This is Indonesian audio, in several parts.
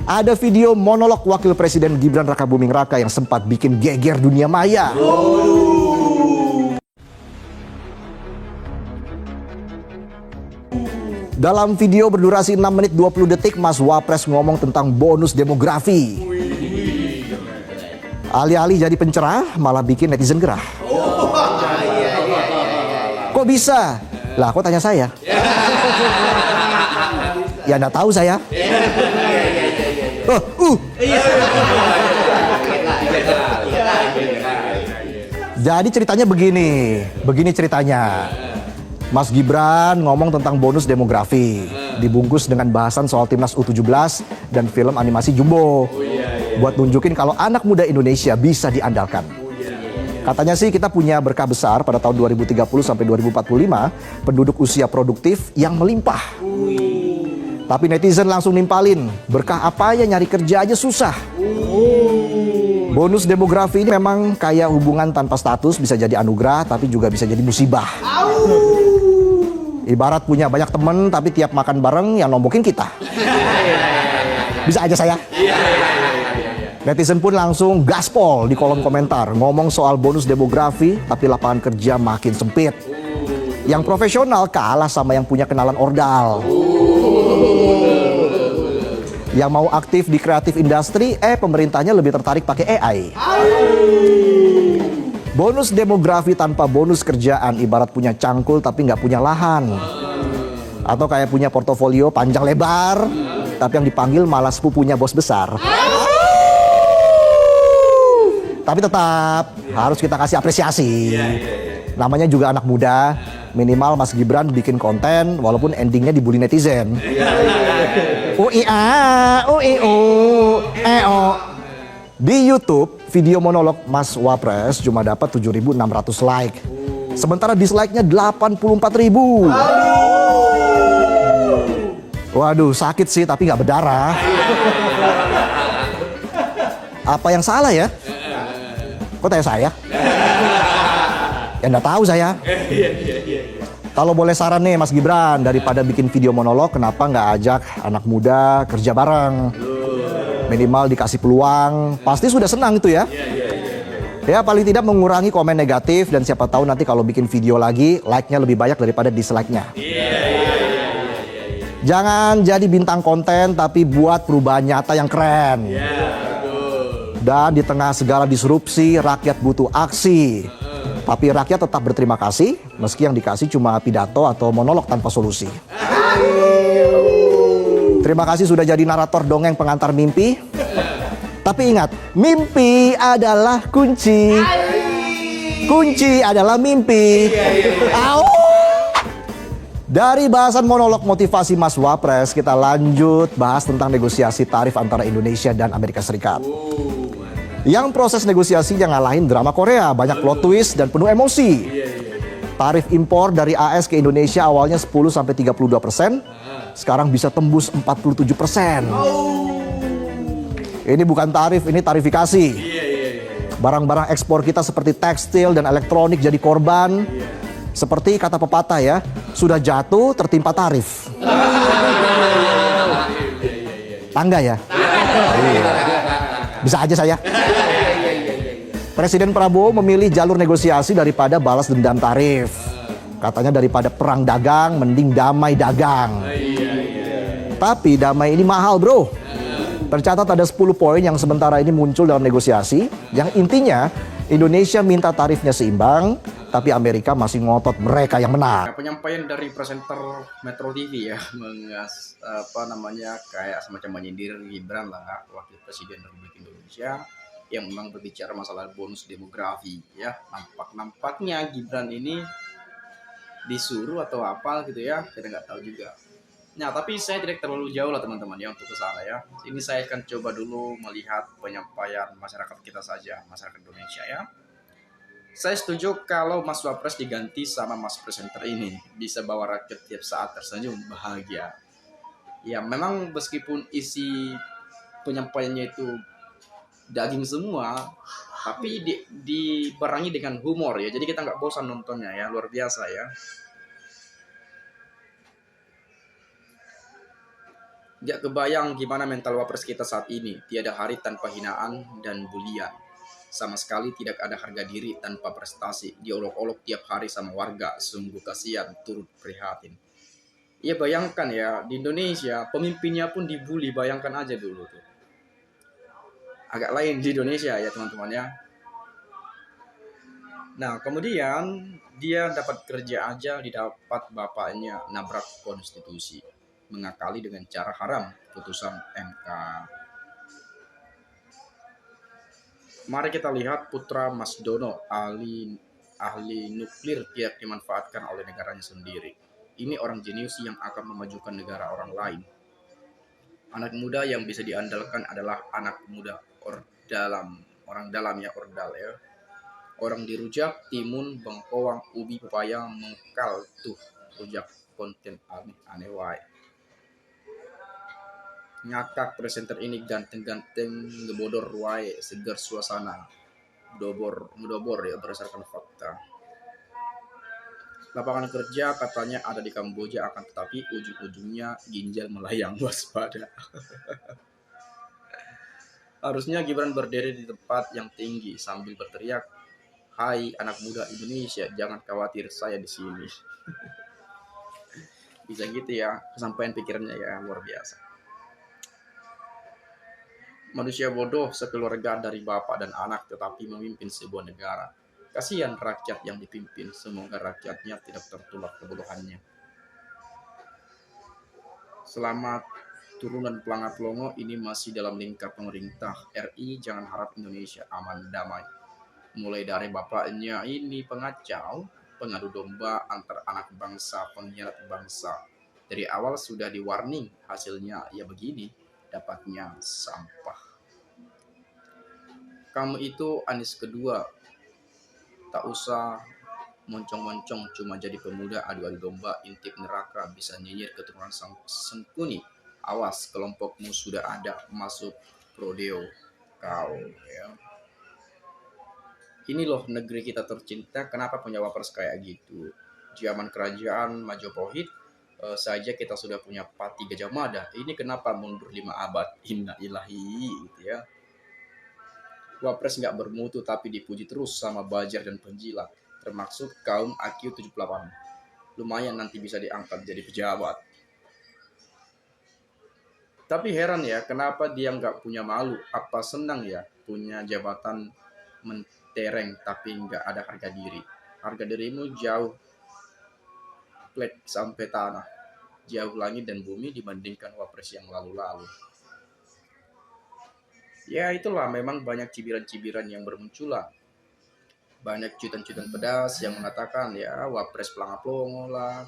Ada video monolog Wakil Presiden Gibran Rakabuming Raka yang sempat bikin geger dunia maya. Dalam video berdurasi 6 menit 20 detik, Mas Wapres ngomong tentang bonus demografi. Alih-alih jadi pencerah, malah bikin netizen gerah. Kok bisa? Lah, kok tanya saya? Ya nggak tahu saya. Jadi ceritanya begini ceritanya. Mas Gibran ngomong tentang bonus demografi, dibungkus dengan bahasan soal timnas U17 dan film animasi Jumbo. Buat nunjukin kalau anak muda Indonesia bisa diandalkan. Katanya sih kita punya berkah besar pada tahun 2030 sampai 2045, penduduk usia produktif yang melimpah. Tapi netizen langsung nimpalin, berkah apa ya, nyari kerja aja susah. Bonus demografi ini memang kayak hubungan tanpa status, bisa jadi anugerah tapi juga bisa jadi musibah. Ibarat punya banyak temen tapi tiap makan bareng yang nombokin kita. Bisa aja saya. Netizen pun langsung gaspol di kolom komentar, ngomong soal bonus demografi tapi lapangan kerja makin sempit. Yang profesional kalah sama yang punya kenalan ordal. Yang mau aktif di kreatif industri, pemerintahnya lebih tertarik pakai AI. Bonus demografi tanpa bonus kerjaan ibarat punya cangkul tapi nggak punya lahan. Atau kayak punya portofolio panjang lebar, tapi yang dipanggil malah sepupunya bos besar. Tapi tetap harus kita kasih apresiasi. Namanya juga anak muda, minimal Mas Gibran bikin konten walaupun endingnya dibully netizen. Di YouTube, video monolog Mas Wapres cuma dapat 7.600 like. Sementara dislike-nya 84.000. Waduh, sakit sih tapi nggak berdarah. Apa yang salah ya? Kok tanya saya? Ya nggak tahu saya. Kalau boleh saran nih Mas Gibran, daripada bikin video monolog, kenapa nggak ajak anak muda kerja bareng? Minimal dikasih peluang, pasti sudah senang itu ya. Ya paling tidak mengurangi komen negatif, dan siapa tahu nanti kalau bikin video lagi, like-nya lebih banyak daripada dislike-nya. Jangan jadi bintang konten, tapi buat perubahan nyata yang keren. Dan di tengah segala disrupsi, rakyat butuh aksi. Tapi rakyat tetap berterima kasih, meski yang dikasih cuma pidato atau monolog tanpa solusi. Terima kasih sudah jadi narator dongeng pengantar mimpi. Tapi ingat, mimpi adalah kunci. Kunci adalah mimpi. Dari bahasan monolog motivasi Mas Wapres, kita lanjut bahas tentang negosiasi tarif antara Indonesia dan Amerika Serikat. Yang proses negosiasinya ngalahin drama Korea, banyak plot twist dan penuh emosi. Tarif impor dari AS ke Indonesia awalnya 10-32%, sekarang bisa tembus 47%. Ini bukan tarif, ini tarifikasi. Barang-barang ekspor kita seperti tekstil dan elektronik jadi korban. Seperti kata pepatah ya, sudah jatuh tertimpa tarif. Tangga ya? Bisa aja saya. Presiden Prabowo memilih jalur negosiasi daripada balas dendam tarif. Katanya daripada perang dagang, mending damai dagang. Tapi damai ini mahal bro. Tercatat ada 10 poin yang sementara ini muncul dalam negosiasi. Yang intinya Indonesia minta tarifnya seimbang, tapi Amerika masih ngotot mereka yang menang. Penyampaian dari presenter Metro TV ya, kayak semacam menyindir Gibran lah, Wakil Presiden Republik Indonesia, yang memang berbicara masalah bonus demografi ya. Nampaknya Gibran ini disuruh atau apa gitu ya, kita nggak tahu juga. Nah tapi saya tidak terlalu jauh lah teman-teman ya untuk ke sana ya. Ini saya akan coba dulu melihat penyampaian masyarakat kita saja, masyarakat Indonesia ya. Saya setuju kalau Mas Wapres diganti sama Mas Presenter ini, bisa bawa rakyat tiap saat tersenyum bahagia. Ya memang meskipun isi penyampaiannya itu daging semua, tapi dibarengi dengan humor ya, jadi kita nggak bosan nontonnya ya, luar biasa ya. Gak kebayang gimana mental wapres kita saat ini. Tiada hari tanpa hinaan dan bulian. Sama sekali tidak ada harga diri tanpa prestasi. Diolok-olok tiap hari sama warga. Sungguh kasihan, turut prihatin. Ya bayangkan ya, di Indonesia pemimpinnya pun dibully. Bayangkan aja dulu tuh. Agak lain di Indonesia ya teman-teman ya. Nah kemudian dia dapat kerja aja didapat bapaknya nabrak konstitusi. Mengakali dengan cara haram putusan MK. Mari kita lihat putra Mas Dono, ahli nuklir tidak dimanfaatkan oleh negaranya sendiri. Ini orang jenius yang akan memajukan negara orang lain. Anak muda yang bisa diandalkan adalah anak muda orang dalam ya, ordal ya. Orang dirujak, timun, bengkoang, ubi, pepaya, mengkal tuh rujak konten aneh-aneh wae. Ngakak presenter ini ganteng-ganteng ngebodor wae, segar suasana. Ngedobor ya berdasarkan fakta. Lapangan kerja katanya ada di Kamboja, akan tetapi ujung-ujungnya ginjal melayang, waspada. Harusnya Gibran berdiri di tempat yang tinggi sambil berteriak, "Hai anak muda Indonesia, jangan khawatir, saya di sini." Bisa gitu ya, kesampaian pikirannya ya luar biasa. Manusia bodoh sekeluarga dari bapak dan anak tetapi memimpin sebuah negara. Kasihan rakyat yang dipimpin, semoga rakyatnya tidak tertular kebodohannya. Selamat turunan pelangap-pelongo ini masih dalam lingkar pemerintah RI, jangan harap Indonesia aman damai. Mulai dari bapaknya ini pengacau, pengadu domba antar anak bangsa, pengkhianat bangsa. Dari awal sudah di-warning, hasilnya ya begini, dapatnya sampah. Kamu itu Anies kedua, tak usah moncong-moncong, cuma jadi pemuda adu-adu domba, intip neraka, bisa nyinyir keturunan Sengkuni. Awas, kelompokmu sudah ada masuk rodeo kau ya. Ini loh negeri kita tercinta, kenapa punya wapres kayak gitu? Zaman kerajaan Majapahit saja kita sudah punya Pati Gajah Mada. Ini kenapa mundur 5 abad? Inna ilahi gitu ya. Wapres nggak bermutu tapi dipuji terus sama Bajar dan penjilat, termasuk kaum AQ78. Lumayan nanti bisa diangkat jadi pejabat. Tapi heran ya, kenapa dia nggak punya malu? Apa senang ya punya jabatan mentereng tapi nggak ada harga diri? Harga dirimu jauh plat sampai tanah, jauh langit dan bumi dibandingkan wapres yang lalu-lalu. Ya itulah, memang banyak cibiran-cibiran yang bermunculan. Banyak cuitan-cuitan pedas yang mengatakan ya wapres pelangap-longo lah,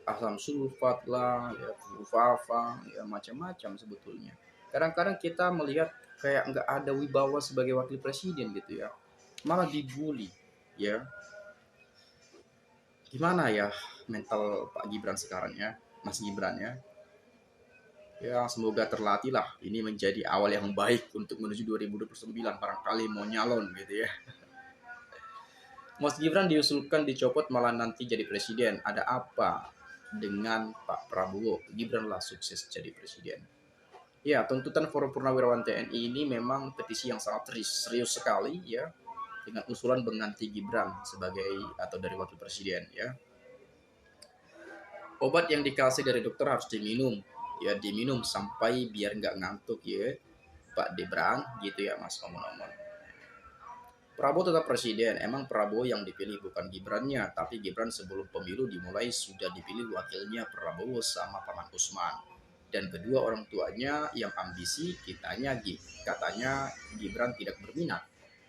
asam sulfat lah, ya fafa, ya macam-macam sebetulnya. Kadang-kadang kita melihat kayak nggak ada wibawa sebagai wakil presiden gitu ya, malah dibully ya. Gimana ya mental Pak Gibran sekarang ya, Mas Gibran ya. Ya semoga terlatih lah, ini menjadi awal yang baik untuk menuju 2029, barangkali mau nyalon gitu ya. Mas Gibran diusulkan dicopot malah nanti jadi presiden. Ada apa dengan Pak Prabowo? Gibran lah sukses jadi presiden. Ya, tuntutan Forum Purnawirawan TNI ini memang petisi yang sangat serius sekali ya, dengan usulan mengganti Gibran sebagai atau dari wakil presiden ya. Obat yang dikasih dari dokter harus diminum, ya diminum sampai biar nggak ngantuk ya, Pak Gibran gitu ya Mas ngomong-ngomong. Prabowo tetap presiden, emang Prabowo yang dipilih bukan Gibrannya, tapi Gibran sebelum pemilu dimulai sudah dipilih wakilnya Prabowo sama Paman Usman. Dan kedua orang tuanya yang ambisi, katanya Gibran tidak berminat.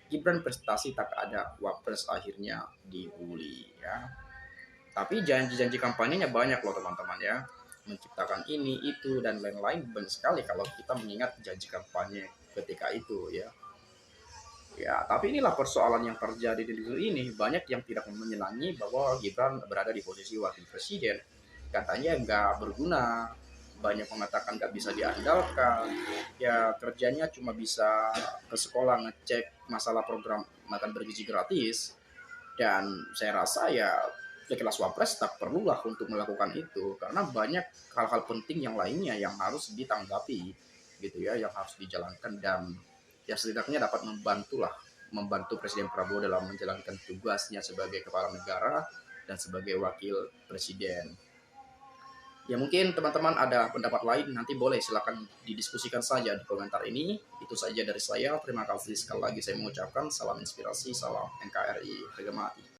Gibran prestasi tak ada, wapres akhirnya dibully ya. Tapi janji-janji kampanyenya banyak loh teman-teman ya. Menciptakan ini, itu, dan lain-lain banyak sekali kalau kita mengingat janji kampanye ketika itu ya. Ya, tapi inilah persoalan yang terjadi di negeri ini. Banyak yang tidak menyenangi bahwa Gibran berada di posisi wakil presiden. Katanya nggak berguna. Banyak mengatakan nggak bisa diandalkan. Ya, kerjanya cuma bisa ke sekolah ngecek masalah program makan bergizi gratis. Dan saya rasa ya kelas wapres tak perlulah untuk melakukan itu, karena banyak hal-hal penting yang lainnya yang harus ditanggapi gitu ya, yang harus dijalankan, dan ya setidaknya dapat membantu Presiden Prabowo dalam menjalankan tugasnya sebagai kepala negara dan sebagai wakil presiden. Ya mungkin teman-teman ada pendapat lain, nanti boleh silakan didiskusikan saja di komentar ini. Itu saja dari saya. Terima kasih sekali lagi saya mengucapkan salam inspirasi, salam NKRI, harga mati.